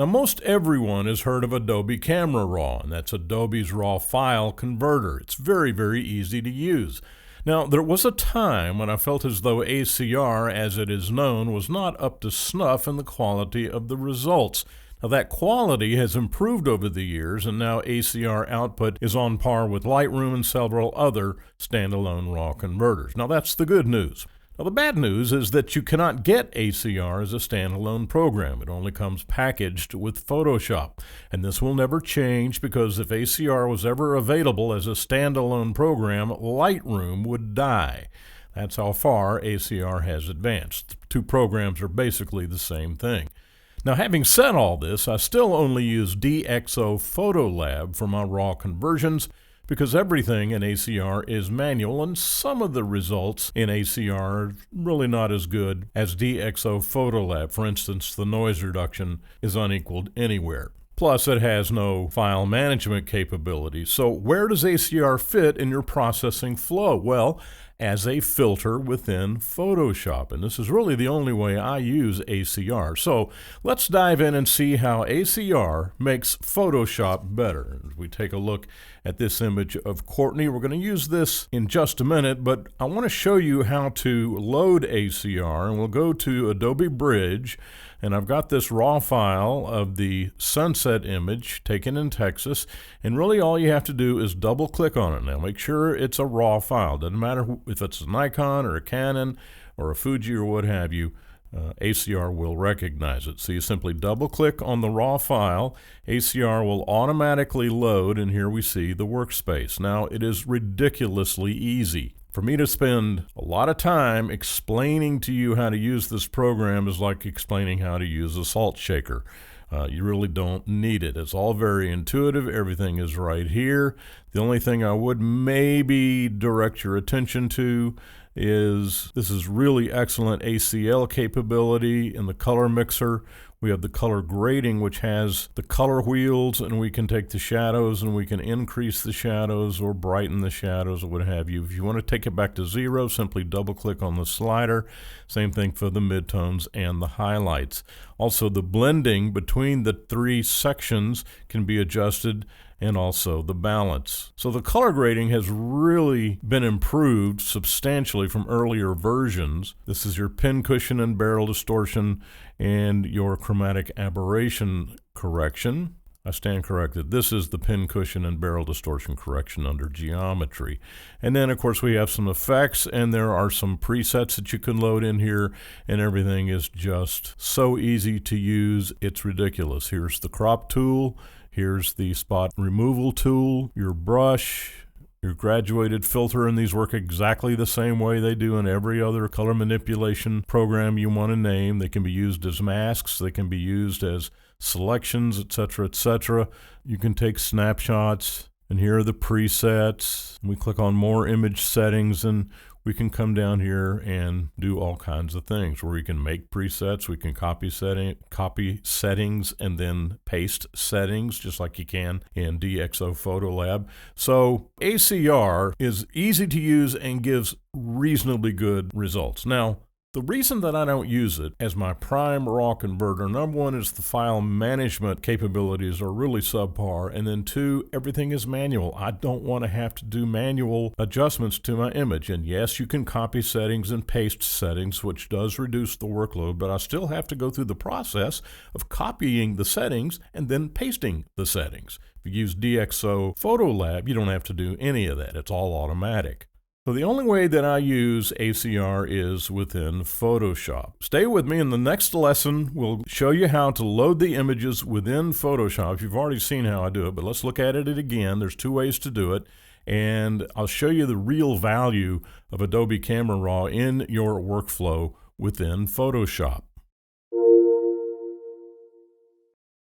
Now, most everyone has heard of Adobe Camera Raw, and that's Adobe's RAW file converter. It's very, very easy to use. Now, there was a time when I felt as though ACR, as it is known, was not up to snuff in the quality of the results. Now, that quality has improved over the years, and now ACR output is on par with Lightroom and several other standalone RAW converters. Now, that's the good news. Now, the bad news is that you cannot get ACR as a standalone program. It only comes packaged with Photoshop. And this will never change because if ACR was ever available as a standalone program, Lightroom would die. That's how far ACR has advanced. The two programs are basically the same thing. Now, having said all this, I still only use DxO Photolab for my RAW conversions because everything in ACR is manual, and some of the results in ACR are really not as good as DxO Photolab. For instance, the noise reduction is unequaled anywhere. Plus, it has no file management capability. So where does ACR fit in your processing flow? Well, as a filter within Photoshop. And this is really the only way I use ACR. So let's dive in and see how ACR makes Photoshop better. As we take a look at this image of Courtney, we're going to use this in just a minute, but I want to show you how to load ACR, and we'll go to Adobe Bridge, and I've got this raw file of the sunset image taken in Texas, and really all you have to do is double click on it. Now make sure it's a raw file. Doesn't matter if it's a Nikon or a Canon or a Fuji or what have you, ACR will recognize it. So you simply double click on the raw file, ACR will automatically load, and here we see the workspace. Now it is ridiculously easy. For me to spend a lot of time explaining to you how to use this program is like explaining how to use a salt shaker. You really don't need it. It's all very intuitive. Everything is right here. The only thing I would maybe direct your attention to is this is really excellent ACL capability in the color mixer. We have the color grading, which has the color wheels, and we can take the shadows and we can increase the shadows or brighten the shadows or what have you. If you want to take it back to 0, simply double click on the slider. Same thing for the midtones and the highlights. Also, the blending between the three sections can be adjusted, and also the balance. So the color grading has really been improved substantially from earlier versions. This is your pincushion and barrel distortion and your chromatic aberration correction. I stand corrected. This is the pincushion and barrel distortion correction under geometry. And then, of course, we have some effects, and there are some presets that you can load in here, and everything is just so easy to use. It's ridiculous. Here's the crop tool. Here's the spot removal tool, your brush, your graduated filter, and these work exactly the same way they do in every other color manipulation program you want to name. They can be used as masks, they can be used as selections, etc., etc. You can take snapshots, and here are the presets. We click on more image settings, and we can come down here and do all kinds of things where we can make presets, we can copy settings, and then paste settings just like you can in DxO Photolab. So ACR is easy to use and gives reasonably good results. Now, the reason that I don't use it as my prime RAW converter, number one, is the file management capabilities are really subpar, and then two, everything is manual. I don't want to have to do manual adjustments to my image. And yes, you can copy settings and paste settings, which does reduce the workload, but I still have to go through the process of copying the settings and then pasting the settings. If you use DxO Photolab, you don't have to do any of that. It's all automatic. So the only way that I use ACR is within Photoshop. Stay with me. In the next lesson, we'll show you how to load the images within Photoshop. You've already seen how I do it, but let's look at it again. There's two ways to do it, and I'll show you the real value of Adobe Camera Raw in your workflow within Photoshop.